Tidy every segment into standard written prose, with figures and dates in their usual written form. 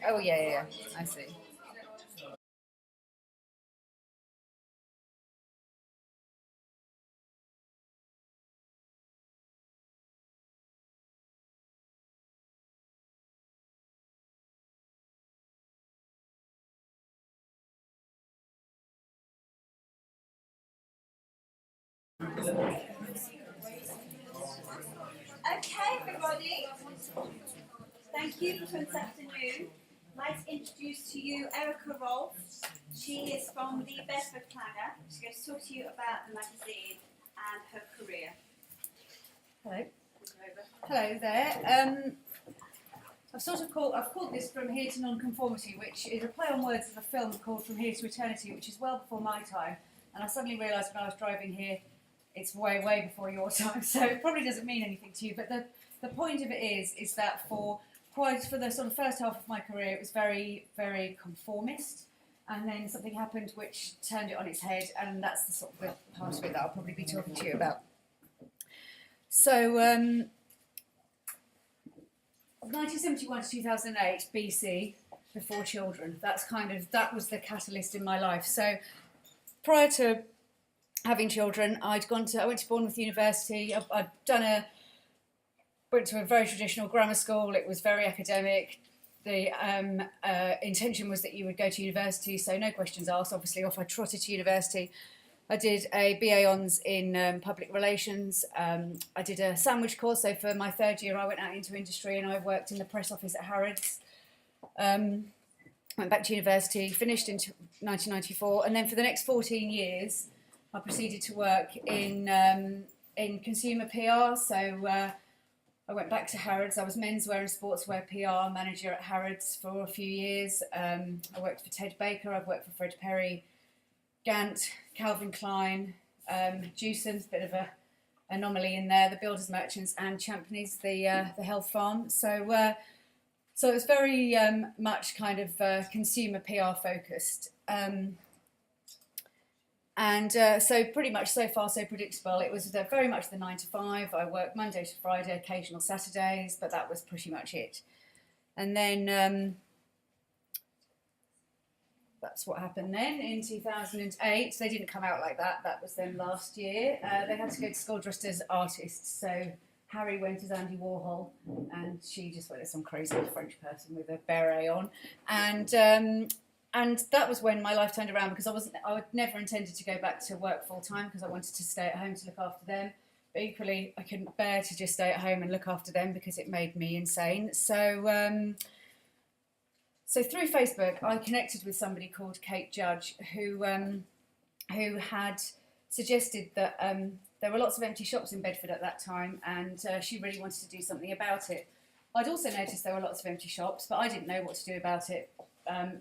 Oh yeah. I see. Okay, everybody. Thank you for this afternoon. I'd like to introduce to you Erica Rolfe. She is from the Bedford Planner. She's going to talk to you about the magazine and her career. Hello. Hello there. I've called this From Here to Nonconformity, which is a play on words of a film called From Here to Eternity, which is well before my time. And I suddenly realised when I was driving here, it's way before your time, so it probably doesn't mean anything to you. But the point of it is that for the sort of first half of my career, it was very conformist, and then something happened which turned it on its head, and that's the sort of the part of it that I'll probably be talking to you about. So, 1971 to 2008 BC, before children. That was the catalyst in my life. So, prior to having children, I went to Bournemouth University. Went to a very traditional grammar school. It was very academic. The intention was that you would go to university, so no questions asked. Obviously, off I trotted to university. I did a BA Hons in public relations. I did a sandwich course, so for my third year I went out into industry and I worked in the press office at Harrods. Went back to university, finished in 1994, and then for the next 14 years I proceeded to work in consumer PR. So I went back to Harrods. I was menswear and sportswear PR manager at Harrods for a few years. I worked for Ted Baker. I've worked for Fred Perry, Gant, Calvin Klein, Jewson's, bit of a anomaly in there, the Builders Merchants, and Champneys, the health farm. So it was very much kind of consumer PR focused. So pretty much so far so predictable. It was very much the 9 to 5. I worked Monday to Friday, occasional Saturdays, but that was pretty much it. And then that's what happened then in 2008. They didn't come out like that. That was them last year. They had to go to school dressed as artists. So Harry went as Andy Warhol, and she just went as some crazy French person with a beret on. And that was when my life turned around, because I never intended to go back to work full time, because I wanted to stay at home to look after them. But equally, I couldn't bear to just stay at home and look after them because it made me insane. So through Facebook, I connected with somebody called Kate Judge, who had suggested that there were lots of empty shops in Bedford at that time, and she really wanted to do something about it. I'd also noticed there were lots of empty shops, but I didn't know what to do about it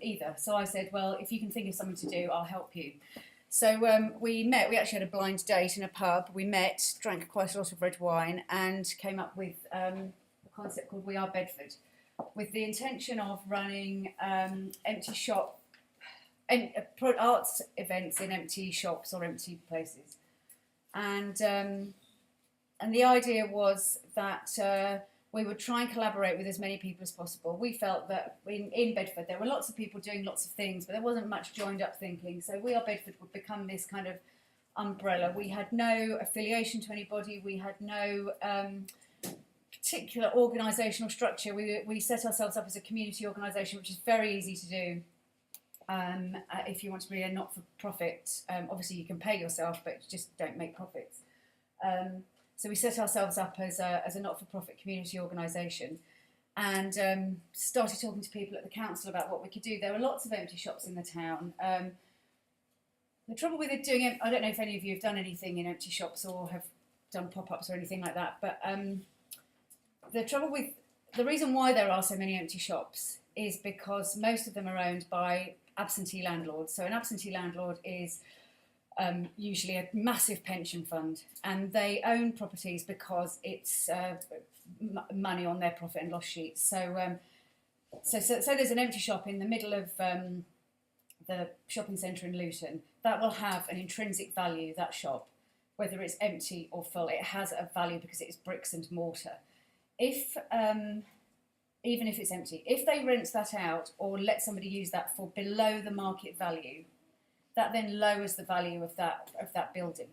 either. So I said, well, if you can think of something to do, I'll help you. So we met. We actually had a blind date in a pub. We met, drank quite a lot of red wine, and came up with a concept called We Are Bedford, with the intention of running empty shop arts events in empty shops or empty places. And the idea was that we would try and collaborate with as many people as possible. We felt that in Bedford there were lots of people doing lots of things, but there wasn't much joined up thinking. So We Are Bedford would become this kind of umbrella. We had no affiliation to anybody. We had no particular organisational structure. We set ourselves up as a community organisation, which is very easy to do. If you want to be a not-for-profit, obviously you can pay yourself, but just don't make profits. So we set ourselves up as a not-for-profit community organisation, and started talking to people at the council about what we could do. There were lots of empty shops in the town. The trouble with doing it, I don't know if any of you have done anything in empty shops or have done pop-ups or anything like that, but the reason why there are so many empty shops is because most of them are owned by absentee landlords. So an absentee landlord is usually a massive pension fund, and they own properties because it's money on their profit and loss sheets. So there's an empty shop in the middle of the shopping centre in Luton that will have an intrinsic value. That shop, whether it's empty or full, it has a value because it is bricks and mortar. If even if it's empty. If they rent that out or let somebody use that for below the market value, that then lowers the value of that building.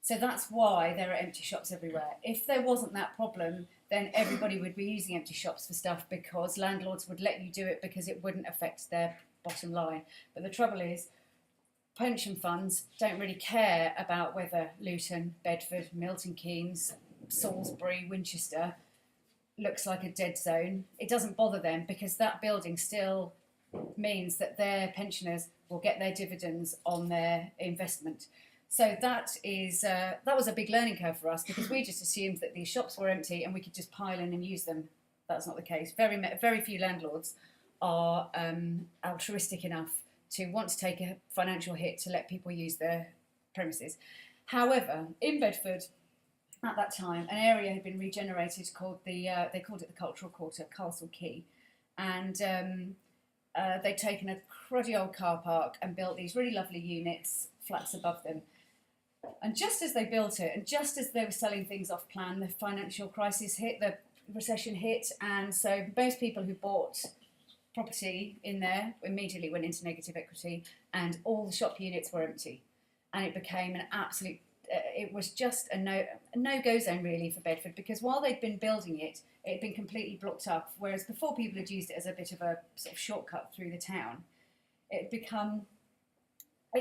So that's why there are empty shops everywhere. If there wasn't that problem, then everybody would be using empty shops for stuff because landlords would let you do it because it wouldn't affect their bottom line. But the trouble is, pension funds don't really care about whether Luton, Bedford, Milton Keynes, Salisbury, Winchester looks like a dead zone. It doesn't bother them because that building still means that their pensioners will get their dividends on their investment. So that was a big learning curve for us because we just assumed that these shops were empty and we could just pile in and use them. That's not the case. Very few landlords are altruistic enough to want to take a financial hit to let people use their premises. However, in Bedford, at that time, an area had been regenerated called they called it the Cultural Quarter, Castle Quay, and they'd taken a cruddy old car park and built these really lovely units, flats above them. And just as they built it, and just as they were selling things off plan, the financial crisis hit, the recession hit, and so most people who bought property in there immediately went into negative equity, and all the shop units were empty, and it became an absolute. It was just a no-go zone really for Bedford because while they'd been building it, it had been completely blocked up. Whereas before people had used it as a bit of a sort of shortcut through the town, it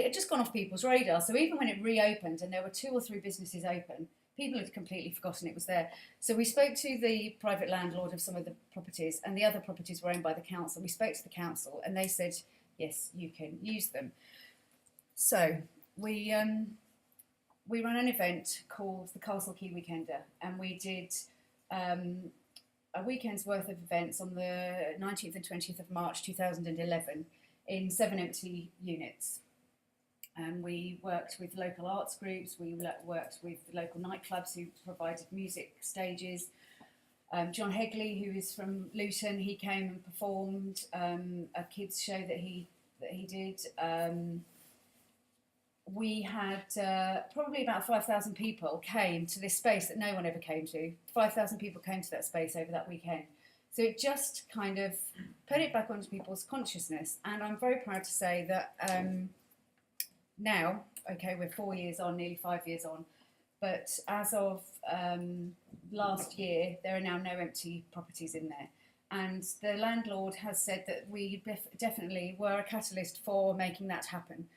had just gone off people's radar. So even when it reopened and there were 2 or 3 businesses open, people had completely forgotten it was there. So we spoke to the private landlord of some of the properties, and the other properties were owned by the council. We spoke to the council and they said, yes, you can use them. So we ran an event called the Castle Quay Weekender, and we did a weekend's worth of events on the 19th and 20th of March 2011 in 7 empty units. And we worked with local arts groups, we worked with local nightclubs who provided music stages. John Hegley, who is from Luton, he came and performed a kids show that he did. We had probably about 5,000 people came to this space that no one ever came to. 5,000 people came to that space over that weekend. So it just kind of put it back onto people's consciousness. And I'm very proud to say that now, okay, we're 4 years on, nearly 5 years on, but as of last year, there are now no empty properties in there. And the landlord has said that we definitely were a catalyst for making that happen.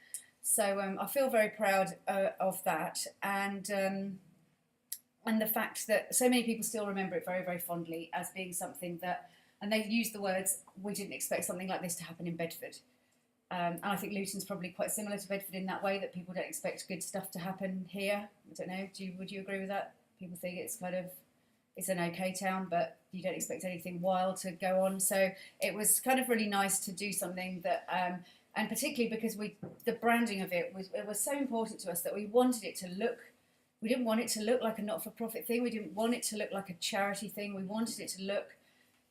So I feel very proud of that, and the fact that so many people still remember it very, very fondly as being something that, and they use the words, we didn't expect something like this to happen in Bedford. And I think Luton's probably quite similar to Bedford in that way, that people don't expect good stuff to happen here. I don't know, would you agree with that? People think it's it's an okay town, but you don't expect anything wild to go on. So it was kind of really nice to do something that, and particularly because the branding of it was so important to us that we wanted it to look, we didn't want it to look like a not-for-profit thing, we didn't want it to look like a charity thing, we wanted it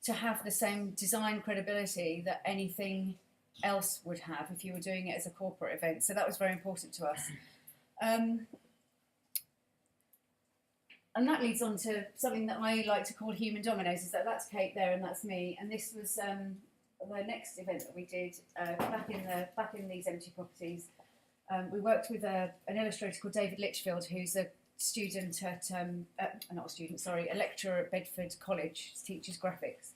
to have the same design credibility that anything else would have if you were doing it as a corporate event. So that was very important to us. And that leads on to something that I like to call human dominoes, is that's Kate there and that's me, and this was the next event that we did back in these empty properties. We worked with an illustrator called David Litchfield, who's a student at a lecturer at Bedford College, teaches graphics,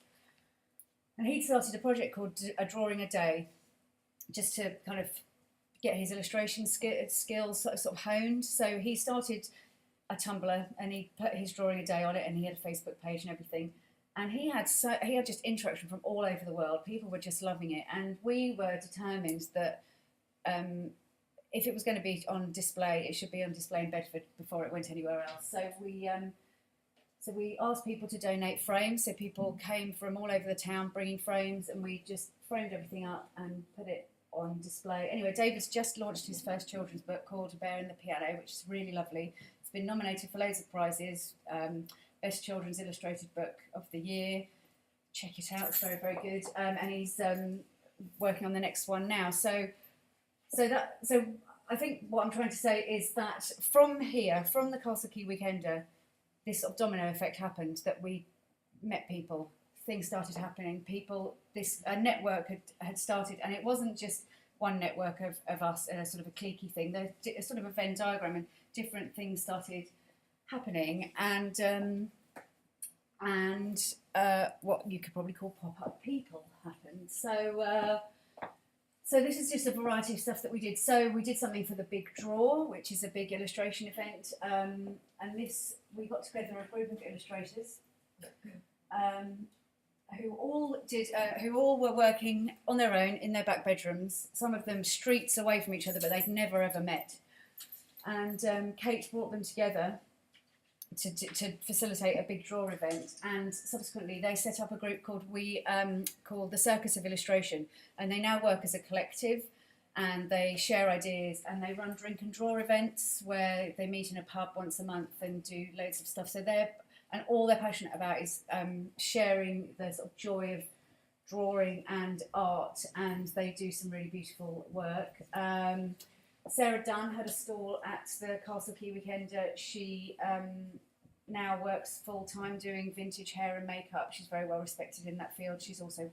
and he'd started a project called A Drawing a Day, just to kind of get his illustration skills sort of honed. So he started a Tumblr and he put his Drawing a Day on it, and he had a Facebook page and everything. And he had just interaction from all over the world. People were just loving it, and we were determined that if it was going to be on display, it should be on display in Bedford before it went anywhere else. So we asked people to donate frames. So people came from all over the town bringing frames, and we just framed everything up and put it on display. Anyway, David's just launched his first children's book called A Bear in the Piano, which is really lovely. It's been nominated for loads of prizes. Best Children's Illustrated Book of the Year. Check it out, it's very, very good. And he's working on the next one now. So I think what I'm trying to say is that from here, from the Castle Quay Weekender, this sort of domino effect happened, that we met people. things started happening. A network had started, and it wasn't just one network of us, sort of a cliquey thing. There's a sort of a Venn diagram, and different things started happening, and what you could probably call pop-up people happened. So this is just a variety of stuff that we did. So we did something for the Big Draw, which is a big illustration event, and we got together a group of illustrators who all were working on their own in their back bedrooms. Some of them streets away from each other, but they'd never ever met. And Kate brought them together to facilitate a Big Draw event, and subsequently they set up a group called the Circus of Illustration, and they now work as a collective, and they share ideas, and they run drink and draw events where they meet in a pub once a month and do loads of stuff. So all they're passionate about is sharing the sort of joy of drawing and art, and they do some really beautiful work. Sarah Dunn had a stall at the Castle Key Weekender. She now works full-time doing vintage hair and makeup. She's very well respected in that field. She's also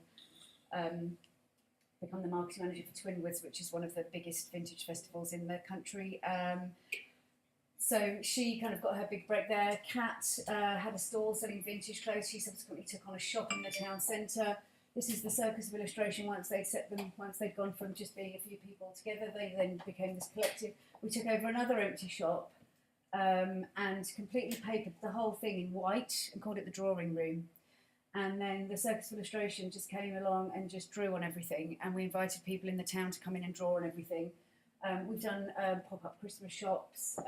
become the marketing manager for Twinwoods, which is one of the biggest vintage festivals in the country. So she kind of got her big break there. Kat had a stall selling vintage clothes. She subsequently took on a shop in the town centre. This is the Circus of Illustration. Once they'd gone from just being a few people together, they then became this collective. We took over another empty shop and completely papered the whole thing in white and called it the Drawing Room. And then the Circus of Illustration just came along and just drew on everything, and we invited people in the town to come in and draw on everything. We've done pop-up Christmas shops.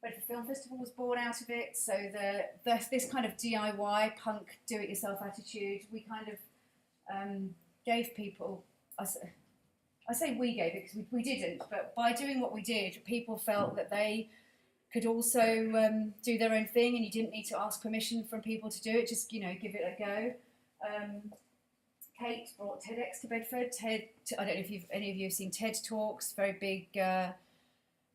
Bedford Film Festival was born out of it. So this kind of DIY punk do-it-yourself attitude, we kind of gave people. I say we gave it because we didn't, but by doing what we did, people felt that they could also do their own thing, and you didn't need to ask permission from people to do it. Just give it a go. Kate brought TEDx to Bedford. I don't know if any of you have seen TED Talks. Very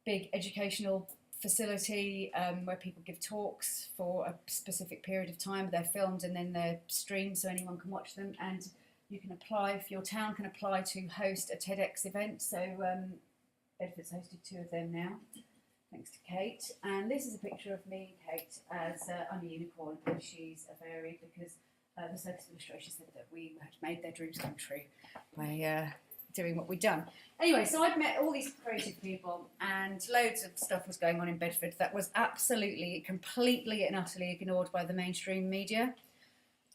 big educational facility where people give talks for a specific period of time. They're filmed and then they're streamed so anyone can watch them, and you can apply, if your town can apply to host a TEDx event. So Bedford's hosted 2 of them now, thanks to Kate. And this is a picture of me and Kate as I'm a unicorn and she's a fairy, because the Circus Illustration said that we had made their dreams come true by doing what we'd done. Anyway, so I'd met all these creative people, and loads of stuff was going on in Bedford that was absolutely, completely and utterly ignored by the mainstream media.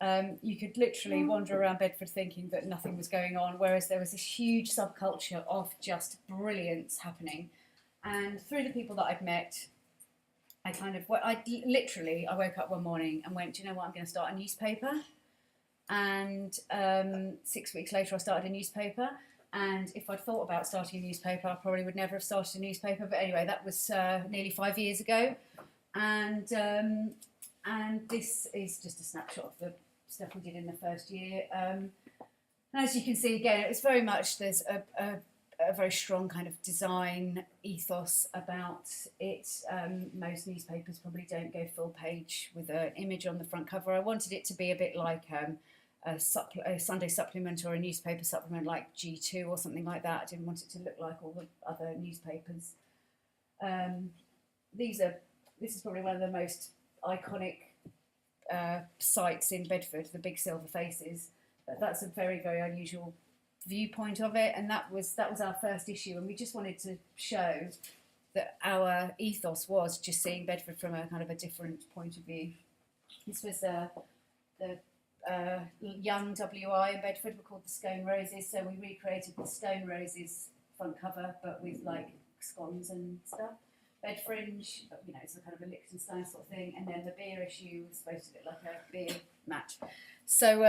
You could literally wander around Bedford thinking that nothing was going on, whereas there was this huge subculture of just brilliance happening. And through the people that I'd met, I woke up one morning and went, do you know what, I'm going to start a newspaper. And 6 weeks later I started a newspaper, and if I'd thought about starting a newspaper I probably would never have started a newspaper, but anyway, that was nearly 5 years ago. And this is just a snapshot of the stuff we did in the first year. And as you can see, again, it was very much, there's a very strong kind of design ethos about it. Most newspapers probably don't go full page with an image on the front cover. I wanted it to be a bit like a Sunday supplement or a newspaper supplement like G2 or something like that. I didn't want it to look like all the other newspapers. This is probably one of the most iconic sites in Bedford, the big silver faces. But that's a very, very unusual viewpoint of it, and that was our first issue, and we just wanted to show that our ethos was just seeing Bedford from a kind of a different point of view. This was the young WI in Bedford were called the Scone Roses, so we recreated the Stone Roses front cover but with like scones and stuff. Bed Fringe, it's a kind of a Liechtenstein sort of thing, and then the beer issue was supposed to look like a beer match. So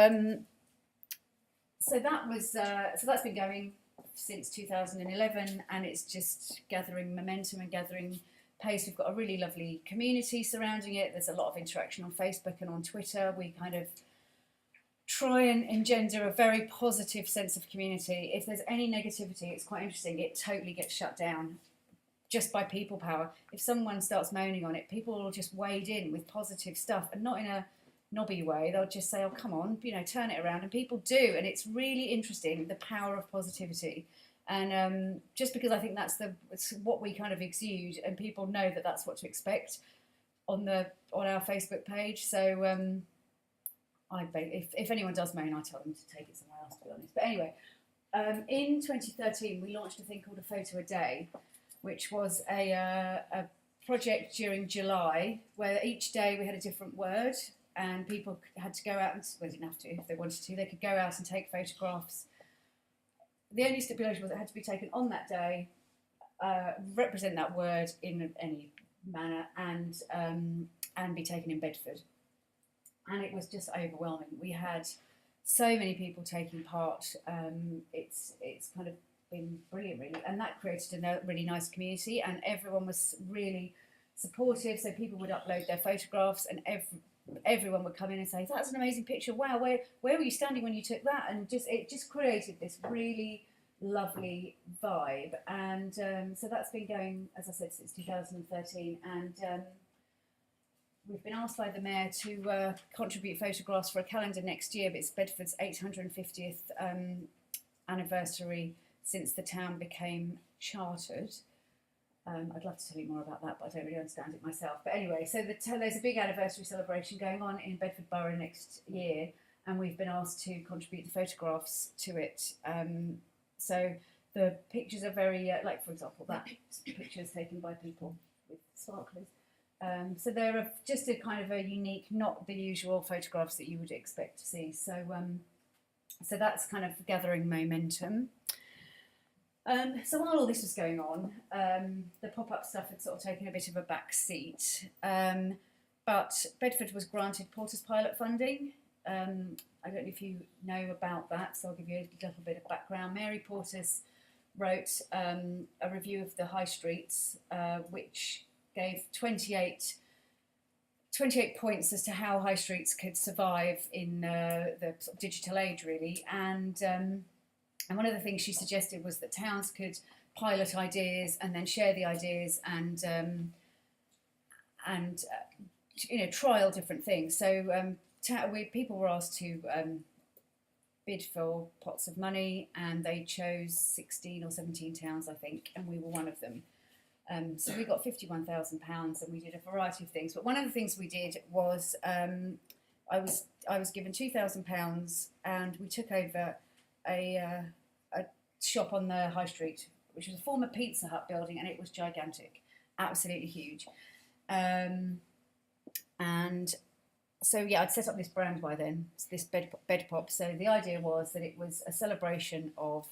that's been going since 2011, and it's just gathering momentum and gathering pace. We've got a really lovely community surrounding it. There's a lot of interaction on Facebook and on Twitter. We kind of try and engender a very positive sense of community. If there's any negativity, it's quite interesting, it totally gets shut down just by people power. If someone starts moaning on it, people will just wade in with positive stuff, and not in a knobby way. They'll just say, oh, come on, you know, turn it around. And people do. And it's really interesting, the power of positivity. And just because I think it's what we kind of exude, and people know that that's what to expect on our Facebook page. So if anyone does moan, I tell them to take it somewhere else, to be honest. But anyway, in 2013, we launched a thing called A Photo a Day, which was a project during July where each day we had a different word, and people had to go out and, well, they didn't have to, if they wanted to, they could go out and take photographs. The only stipulation was it had to be taken on that day, represent that word in any manner, and be taken in Bedford. And it was just overwhelming. We had so many people taking part. It's kind of been brilliant, really, and that created a really nice community, and everyone was really supportive. So people would upload their photographs, and everyone would come in and say, "That's an amazing picture! Wow, where were you standing when you took that?" And it just created this really lovely vibe. And so that's been going, as I said, since 2013, and we've been asked by the Mayor to contribute photographs for a calendar next year, but it's Bedford's 850th anniversary since the town became chartered. I'd love to tell you more about that, but I don't really understand it myself. But anyway, so there's a big anniversary celebration going on in Bedford Borough next year, and we've been asked to contribute the photographs to it. So the pictures are very, like for example, that picture is taken by people with sparklers. So they're just a kind of a unique, not the usual photographs that you would expect to see. So so that's kind of gathering momentum. So while all this was going on, the pop-up stuff had sort of taken a bit of a back seat. But Bedford was granted Porter's Pilot funding. I don't know if you know about that, so I'll give you a little bit of background. Mary Porter's wrote a review of the high streets, which gave 28 points as to how high streets could survive in the sort of digital age, really. And one of the things she suggested was that towns could pilot ideas and then share the ideas and you know, trial different things. So people were asked to bid for pots of money, and they chose 16 or 17 towns, I think, and we were one of them. So we got £51,000, and we did a variety of things. But one of the things we did was I was given £2,000, and we took over a shop on the high street, which was a former Pizza Hut building, and it was gigantic, absolutely huge. And so yeah, I'd set up this brand by then, this bed pop. So the idea was that it was a celebration of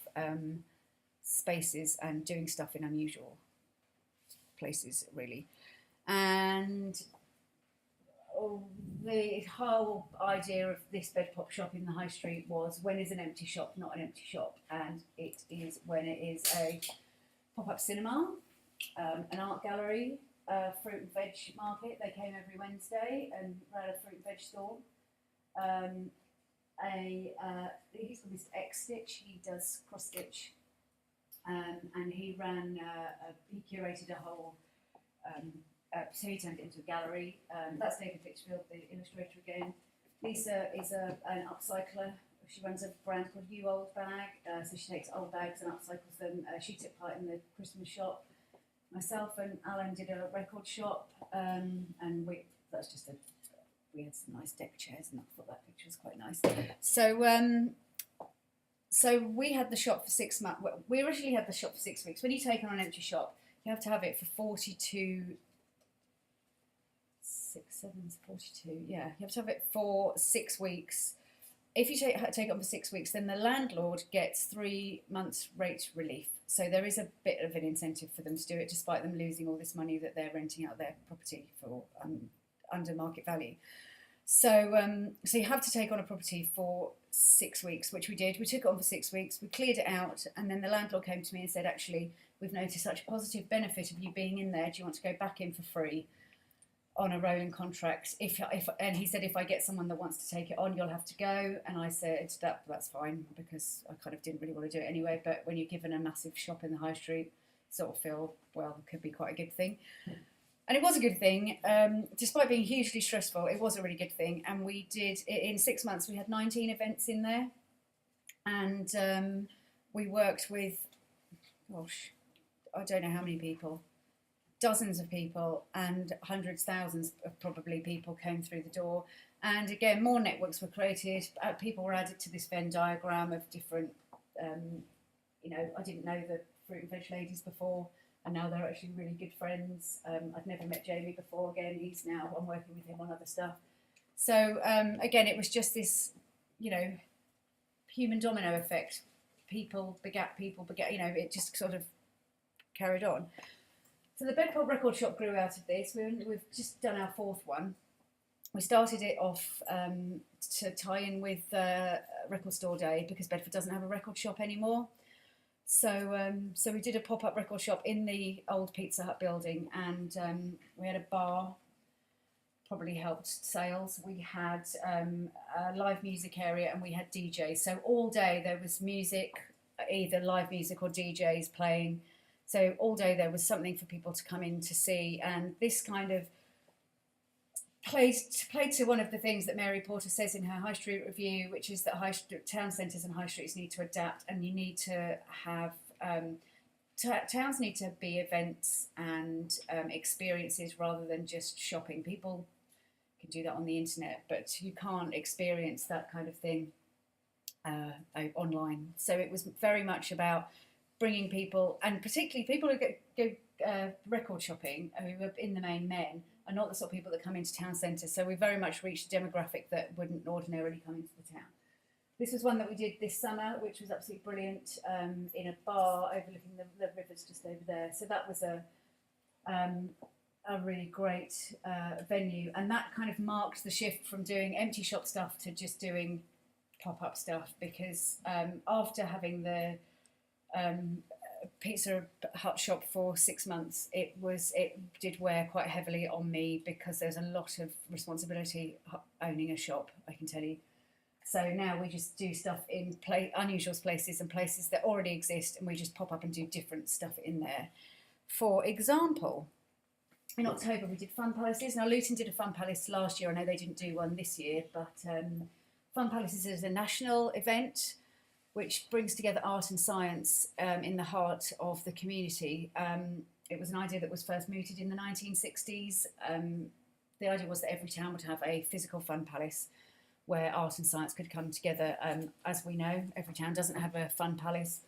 spaces and doing stuff in unusual places, really. And the whole idea of this bed pop shop in the high street was, when is an empty shop not an empty shop? And it is when it is a pop-up cinema, an art gallery, a fruit and veg market. They came every Wednesday and ran a fruit and veg stall. He's called Mr. X-Stitch. He does cross stitch, and he curated a whole. So he turned it into a gallery. That's David Litchfield, the illustrator again. Lisa is an upcycler. She runs a brand called You Old Bag. So she takes old bags and upcycles them. She took part in the Christmas shop. Myself and Alan did a record shop, and we had some nice deck chairs, and I thought that picture was quite nice. So we had the shop for 6 months. We originally had the shop for 6 weeks. When you take on an empty shop, you have to have it for 42. 6, 7, 42. Yeah, you have to have it for 6 weeks. If you take it on for 6 weeks, then the landlord gets 3 months rate relief. So there is a bit of an incentive for them to do it, despite them losing all this money that they're renting out their property for under market value. So you have to take on a property for 6 weeks, which we did. We took it on for 6 weeks. We cleared it out, and then the landlord came to me and said, "Actually, we've noticed such a positive benefit of you being in there. Do you want to go back in for free on a rolling contract?" And he said, "If I get someone that wants to take it on, you'll have to go." And I said, that's fine, because I kind of didn't really want to do it anyway. But when you're given a massive shop in the high street, sort of feel, well, it could be quite a good thing. And it was a good thing, despite being hugely stressful. It was a really good thing, and we did in 6 months. We had 19 events in there, and we worked with, gosh, I don't know how many people, dozens of people, and hundreds, thousands of probably people came through the door. And again, more networks were created. People were added to this Venn diagram of different. I didn't know the fruit and veg ladies before, and now they're actually really good friends. I'd never met Jamie before. Again, I'm working with him on other stuff. So again, it was just this, human domino effect. People begat, it just sort of carried on. So the Bedford Record Shop grew out of this. We've just done our 4th one. We started it off to tie in with Record Store Day, because Bedford doesn't have a record shop anymore. So we did a pop-up record shop in the old Pizza Hut building, and we had a bar, probably helped sales. We had a live music area, and we had DJs. So all day there was music, either live music or DJs playing. So all day there was something for people to come in to see, and this kind of played to one of the things that Mary Porter says in her High Street Review, which is that town centres and high streets need to adapt, and you need to have towns need to be events and experiences rather than just shopping. People can do that on the internet, but you can't experience that kind of thing online. So it was very much about bringing people, and particularly people who go record shopping, who are in the main men, are not the sort of people that come into town centres. So we very much reached a demographic that wouldn't ordinarily come into the town. This was one that we did this summer, which was absolutely brilliant, in a bar overlooking the rivers just over there. So that was a really great venue, and that kind of marked the shift from doing empty shop stuff to just doing pop-up stuff, because after having the Pizza Hut shop for 6 months, it did wear quite heavily on me, because there's a lot of responsibility owning a shop, I can tell you. So now we just do stuff in unusual places and places that already exist, and we just pop up and do different stuff in there. For example, in October we did Fun Palaces. Now Luton did a Fun Palace last year. I know they didn't do one this year, but Fun Palaces is a national event which brings together art and science in the heart of the community. It was an idea that was first mooted in the 1960s. The idea was that every town would have a physical fun palace where art and science could come together. As we know, every town doesn't have a fun palace,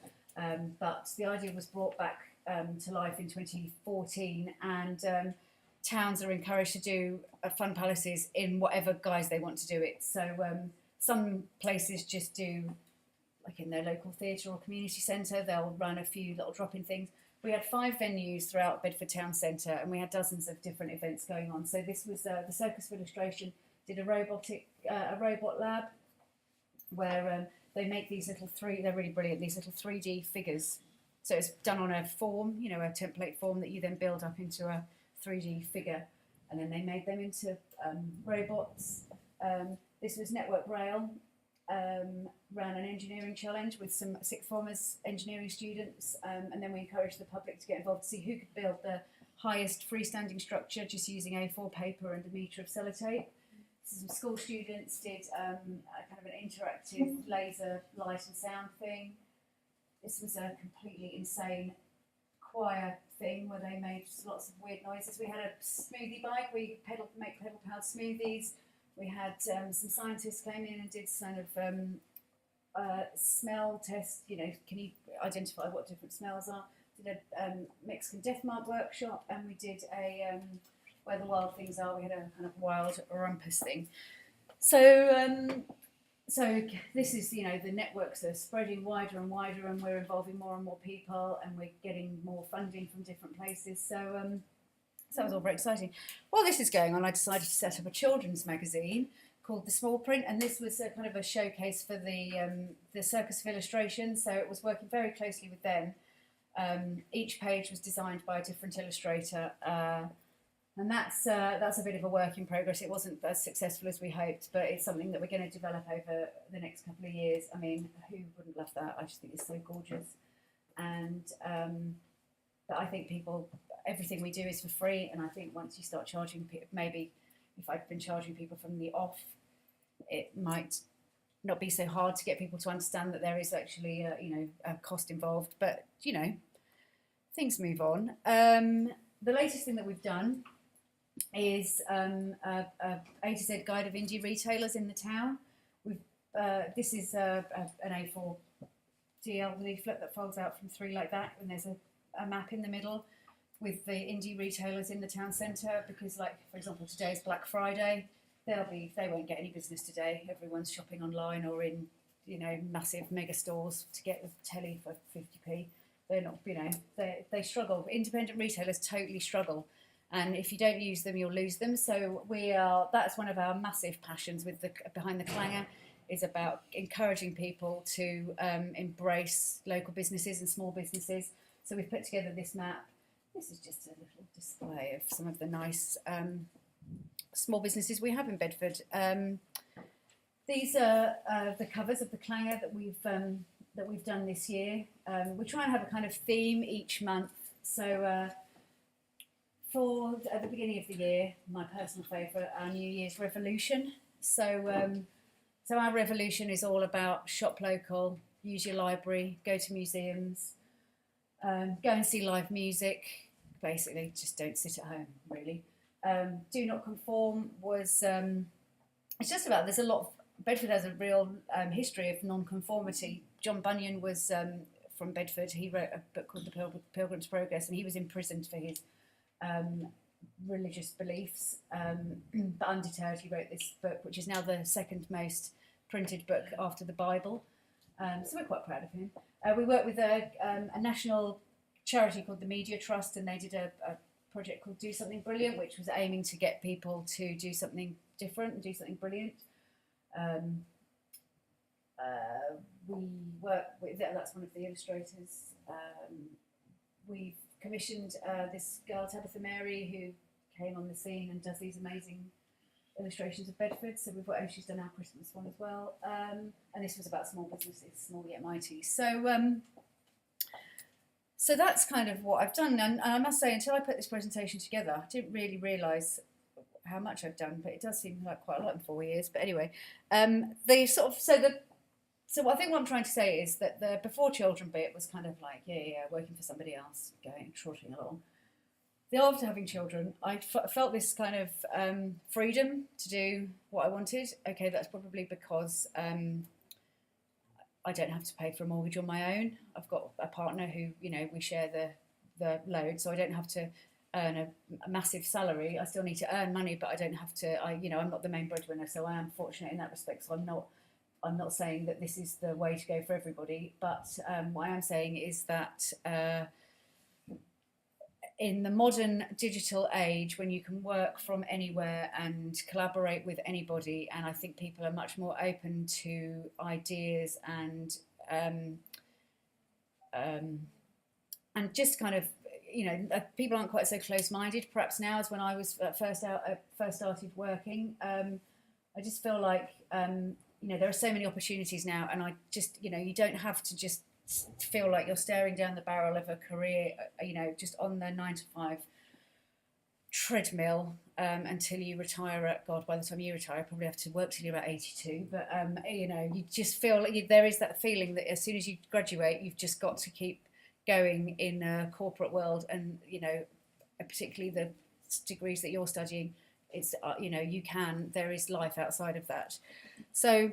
but the idea was brought back to life in 2014, and towns are encouraged to do fun palaces in whatever guise they want to do it. So some places just do, like in their local theatre or community centre, they'll run a few little drop-in things. We had 5 venues throughout Bedford Town Centre, and we had dozens of different events going on. So this was the Circus of Illustration did a robot lab where they make these little they're really brilliant, these little 3D figures. So it's done on a form, a template form that you then build up into a 3D figure, and then they made them into robots. This was Network Rail, ran an engineering challenge with some sixth formers engineering students, and then we encouraged the public to get involved to see who could build the highest freestanding structure just using A4 paper and a metre of sellotape. So some school students did a kind of an interactive laser light and sound thing. This was a completely insane choir thing where they made lots of weird noises. We had a smoothie bike, we make pedal-powered smoothies. We had some scientists came in and did kind of smell test, can you identify what different smells are? Did a Mexican Death Mark workshop, and we did a Where the Wild Things Are. We had a kind of wild rumpus thing. So this is, the networks are spreading wider and wider, and we're involving more and more people, and we're getting more funding from different places. So that was all very exciting. While this is going on, I decided to set up a children's magazine called The Small Print, and this was a kind of a showcase for the Circus of Illustration. So it was working very closely with them. Each page was designed by a different illustrator, and that's a bit of a work in progress. It wasn't as successful as we hoped, but it's something that we're going to develop over the next couple of years. I mean, who wouldn't love that? I just think it's so gorgeous. And I think everything we do is for free, and I think once you start charging, maybe if I'd been charging people from the off, it might not be so hard to get people to understand that there is actually a cost involved. But things move on. The latest thing that we've done is a to Z guide of indie retailers in the town. This is an A4 DL leaflet that folds out from 3 like that, and there's a map in the middle with the indie retailers in the town centre, because, like, for example, today is Black Friday. They won't get any business today. Everyone's shopping online or in massive mega stores to get the telly for 50p. They're not, they struggle. Independent retailers totally struggle, and if you don't use them, you'll lose them. So that's one of our massive passions with behind the clanger, is about encouraging people to embrace local businesses and small businesses. So we've put together this map. This is just a little display of some of the nice small businesses we have in Bedford. These are the covers of the clanger that we've done this year. We try and have a kind of theme each month. So at the beginning of the year, my personal favourite, our New Year's Revolution. So our revolution is all about shop local, use your library, go to museums, go and see live music. Basically, just don't sit at home, really. Do not conform was, it's just about, there's a lot of, Bedford has a real history of non-conformity. John Bunyan was from Bedford. He wrote a book called The Pilgrim's Progress, and he was imprisoned for his religious beliefs. But undeterred, he wrote this book, which is now the second most printed book after the Bible. So we're quite proud of him. We work with a national charity called the Media Trust, and they did a project called Do Something Brilliant, which was aiming to get people to do something different and do something brilliant. We work with, that's one of the illustrators. We've commissioned this girl, Tabitha Mary, who came on the scene and does these amazing illustrations of Bedford. So she's done our Christmas one as well. And this was about small businesses, small yet mighty. So that's kind of what I've done. And I must say, until I put this presentation together, I didn't really realise how much I've done, but it does seem like quite a lot in 4 years. But anyway, so I think what I'm trying to say is that the before children bit was kind of like, working for somebody else, trotting along. The after having children, I felt this kind of freedom to do what I wanted. Okay, that's probably because I don't have to pay for a mortgage on my own. I've got a partner who, we share the load, so I don't have to earn a massive salary. I still need to earn money, but I don't have to. I'm not the main breadwinner, so I am fortunate in that respect. So I'm not saying that this is the way to go for everybody, but what I am saying is that in the modern digital age, when you can work from anywhere and collaborate with anybody, and I think people are much more open to ideas and just kind of, people aren't quite so close-minded perhaps now as when I was first started working. I just feel like there are so many opportunities now, and I just, you don't have to just feel like you're staring down the barrel of a career, just on the 9-to-5 treadmill until you retire. By the time you retire, you probably have to work till you're about 82. But you just feel like there is that feeling that as soon as you graduate, you've just got to keep going in a corporate world, and particularly the degrees that you're studying. It's there is life outside of that. So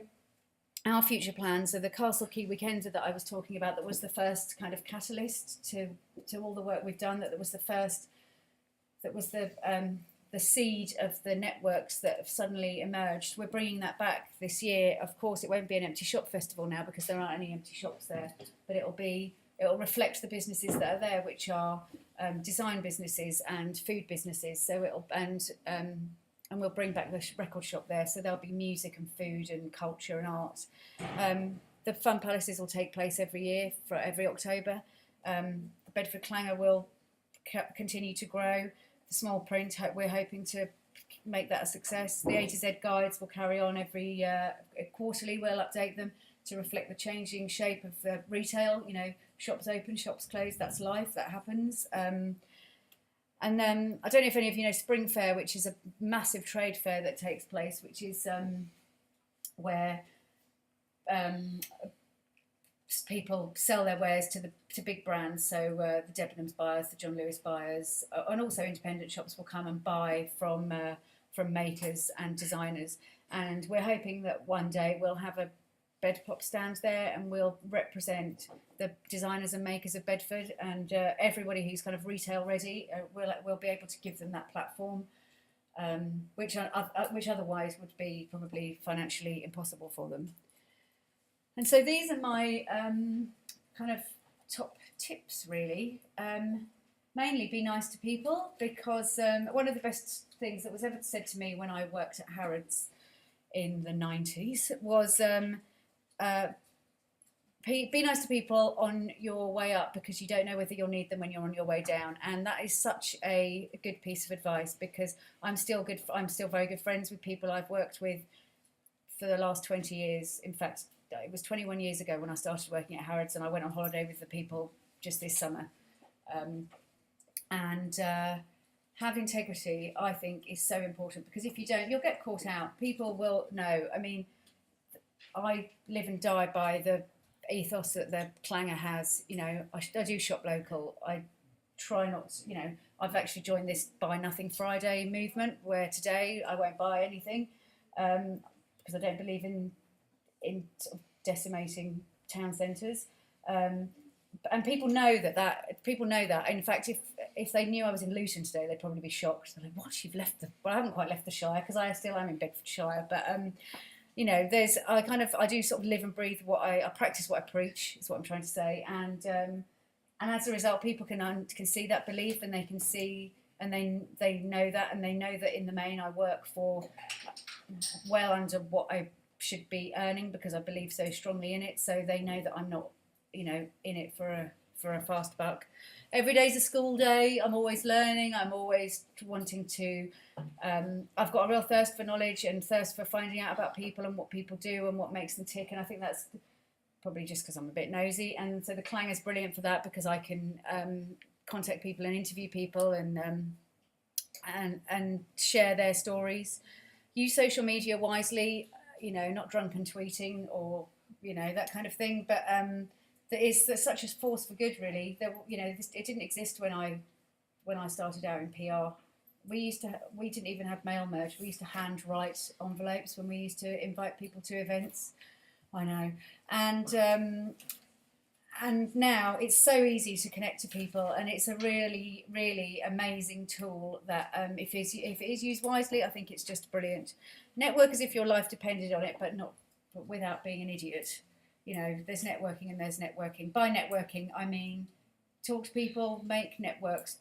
our future plans are the Castle Key Weekender that I was talking about. That was the first kind of catalyst to all the work we've done. That was the first. That was the seed of the networks that have suddenly emerged. We're bringing that back this year. Of course, it won't be an empty shop festival now because there aren't any empty shops there. But it'll reflect the businesses that are there, which are design businesses and food businesses. So and we'll bring back the record shop there. So there'll be music and food and culture and art. The Fun Palaces will take place every year for every October. The Bedford Clanger will continue to grow. The small print, we're hoping to make that a success. The A to Z guides will carry on every quarterly. We'll update them. to reflect the changing shape of the retail. You know, shops open, shops close. That's life. That happens. And then I don't know if any of you know Spring Fair, which is a massive trade fair that takes place, which is where people sell their wares to big brands. So the Debenhams buyers, the John Lewis buyers, and also independent shops will come and buy from makers and designers. And we're hoping that one day we'll have a bed pop stand there, and we'll represent the designers and makers of Bedford, and everybody who's kind of retail ready. We'll be able to give them that platform, which otherwise would be probably financially impossible for them. And so these are my kind of top tips, really. Mainly be nice to people, because one of the best things that was ever said to me when I worked at Harrods in the 90s was be nice to people on your way up, because you don't know whether you'll need them when you're on your way down. And that is such a good piece of advice, because I'm still very good friends with people I've worked with for the last 20 years. In fact, it was 21 years ago when I started working at Harrods, and I went on holiday with the people just this summer. Have integrity, I think, is so important, because if you don't, you'll get caught out. People will know. I mean, I live and die by the ethos that the clanger has. You know, I do shop local. I try not to, you know, I've actually joined this Buy Nothing Friday movement, where today I won't buy anything, because I don't believe in sort of decimating town centres. And people know that. People know that. In fact, if they knew I was in Luton today, they'd probably be shocked. They're like, "What? You've left the?" Well, I haven't quite left the Shire, because I still am in Bedfordshire. But you know, I do sort of live and breathe I practice what I preach. Is what I'm trying to say. And as a result, people can see that belief, and they can see, and they know that, and they know that in the main I work for well under what I should be earning, because I believe so strongly in it. So they know that I'm not, you know, in it for a fast buck. Every day's a school day. I'm always learning. I'm always wanting to. I've got a real thirst for knowledge and thirst for finding out about people and what people do and what makes them tick. And I think that's probably just because I'm a bit nosy. And so the Clang is brilliant for that, because I can contact people and interview people and share their stories. Use social media wisely. You know, not drunken tweeting or, you know, that kind of thing. But there's such a force for good, really. You know, it didn't exist when I started out in PR. We didn't even have mail merge. We used to hand write envelopes when we used to invite people to events. I know, and now it's so easy to connect to people, and it's a really, really amazing tool that if it is used wisely, I think it's just brilliant. Network as if your life depended on it, but without being an idiot. You know, there's networking and there's networking. By networking, I mean talk to people, make networks.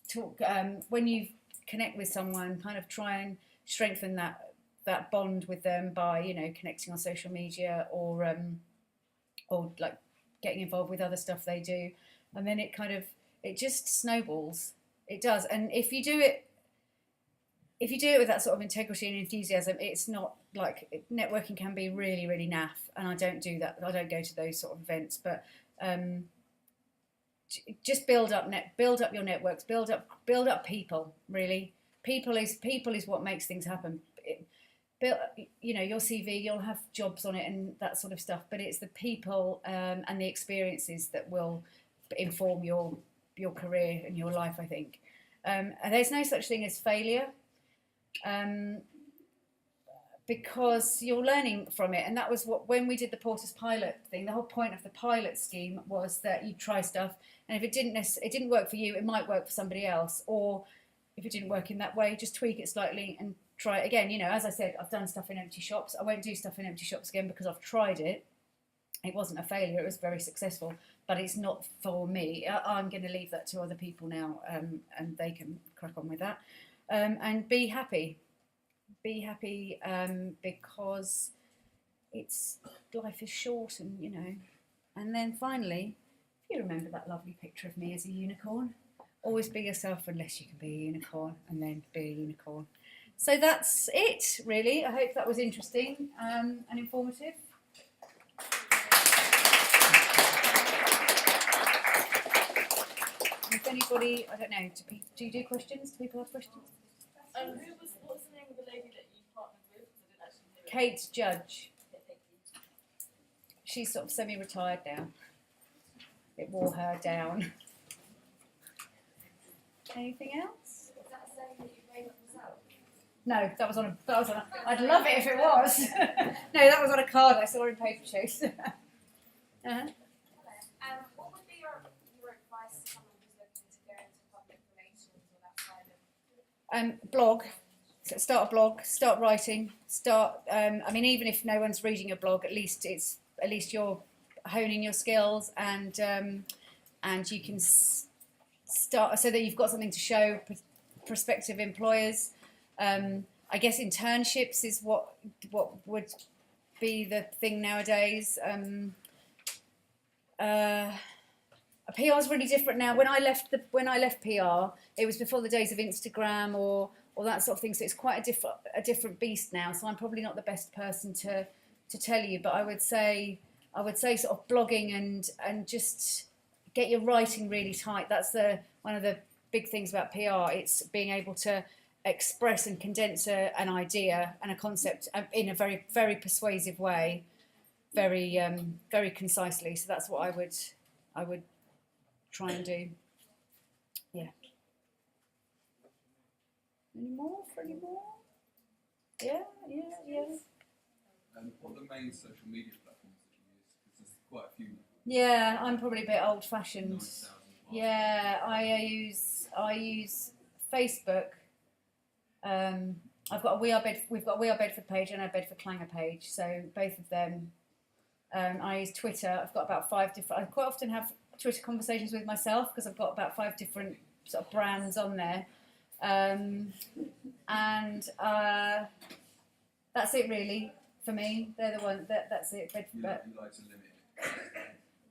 Talk when you connect with someone, kind of try and strengthen that bond with them by, you know, connecting on social media or like getting involved with other stuff they do, and then it just snowballs. It does. And if you do it with that sort of integrity and enthusiasm, it's not like, networking can be really, really naff, and I don't do that. I don't go to those sort of events, but just build up your networks, build up people. Really, people is what makes things happen. You know, your CV, you'll have jobs on it and that sort of stuff, but it's the people and the experiences that will inform your career and your life, I think. And there's no such thing as failure, because you're learning from it. And that was when we did the Porter's Pilot thing, the whole point of the pilot scheme was that you try stuff, and if it didn't work for you, it might work for somebody else, or if it didn't work in that way, just tweak it slightly and try it again. You know, as I said, I've done stuff in empty shops. I won't do stuff in empty shops again because I've tried it. It wasn't a failure. It was very successful, but it's not for me. I'm going to leave that to other people now, and they can crack on with that. And be happy. Be happy, because life is short, and you know. And then finally, if you remember that lovely picture of me as a unicorn, always be yourself unless you can be a unicorn, and then be a unicorn. So that's it, really. I hope that was interesting and informative. anybody? I don't know. Do you do questions? Do people have questions? What's the name of the lady that you partnered with? 'Cause I didn't actually hear it. Kate Judge. She's sort of semi-retired now. It wore her down. Anything else? Is that saying that you made up yourself? No, that was on a. I'd love it if it was. No, that was on a card I saw in Paper Chase. Uh-huh. What would be your advice to someone who's looking to go into public relations or that side of Blog. So start a blog. Start writing. Start. I mean, even if no one's reading your blog, at least you're honing your skills and you can start so that you've got something to show prospective employers. I guess internships is what would be the thing nowadays. PR is really different now. When I left PR, it was before the days of Instagram or that sort of thing. So it's quite a different beast now. So I'm probably not the best person to tell you, but I would say sort of blogging and just get your writing really tight. That's one of the big things about PR. It's being able to express and condense an idea and a concept in a very, very persuasive way, very very concisely. So that's what I would try and do. Yeah. Any more? Yeah. What are the main social media platforms that you use? Because there's quite a few. Yeah, I'm probably a bit old-fashioned. 9,000 plus. Yeah, I use Facebook. We've got a We Are Bedford page and a Bedford Clanger page, so both of them. I use Twitter. I've got about 5 different. I quite often have Twitter conversations with myself because I've got about 5 different sort of brands on there, and that's it really for me. They're the ones that's it. You like to limit it.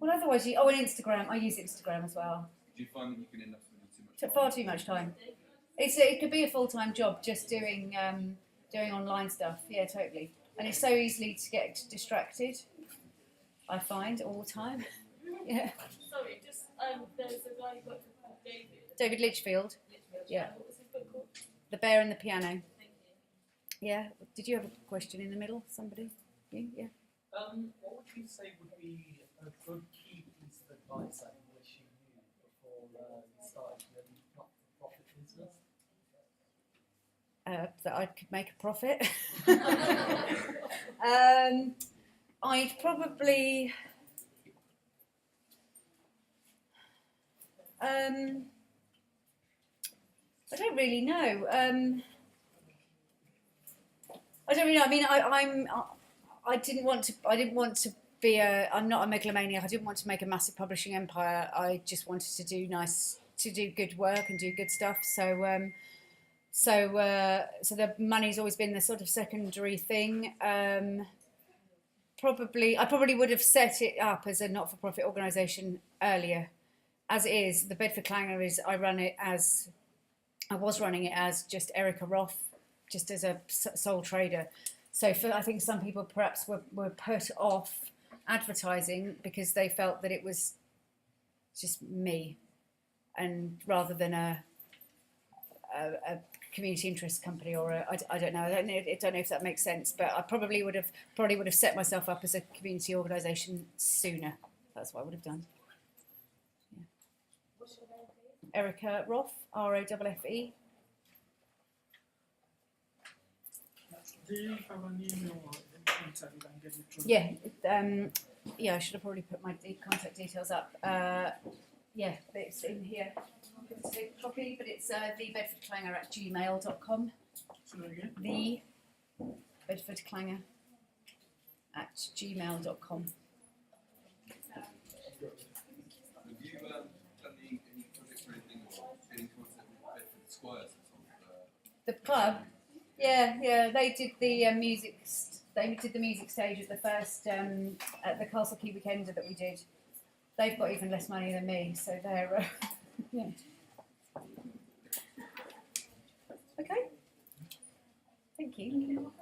Well, otherwise, and Instagram. I use Instagram as well. Do you find that you can end up spending too much time? Far too much time. It could be a full-time job just doing online stuff. Yeah, totally. And it's so easily to get distracted. I find all the time. Yeah. Sorry, just there's a guy you worked with called David. David Litchfield. Yeah. What was his book called? The Bear and the Piano. Thank you. Yeah. Did you have a question in the middle? Somebody? You? Yeah. What would you say would be a good key piece of advice that you wish you knew before you started your not-for-profit business? That I could make a profit. I'd probably. I don't really know. I don't really know. I mean, I didn't want to be I'm not a megalomaniac. I didn't want to make a massive publishing empire. I just wanted to do good work and do good stuff. So the money's always been the sort of secondary thing. I probably would have set it up as a not-for-profit organisation earlier. As it is, the Bedford Clanger I was running it as just Erica Roffe, just as a sole trader. So I think some people perhaps were put off advertising because they felt that it was just me, and rather than a community interest company or I don't know. I don't know if that makes sense, but I probably would have set myself up as a community organisation sooner. That's what I would have done. Yeah. What's your name, please? Erica Roffe, Roffe. Do you have an email or contact you can get it through? Yeah, yeah. I should have probably put my contact details up. Yeah, it's in here. It's a copy, but it's thebedfordclanger@gmail.com. Say that again? thebedfordclanger@gmail.com. Have you done any projects or anything or been in contact with Bedford Squires at all? The club, yeah, they did the music. They did the music stage at the first at the Castle Key Weekender that we did. They've got even less money than me, so they're yeah. Okay. Thank you.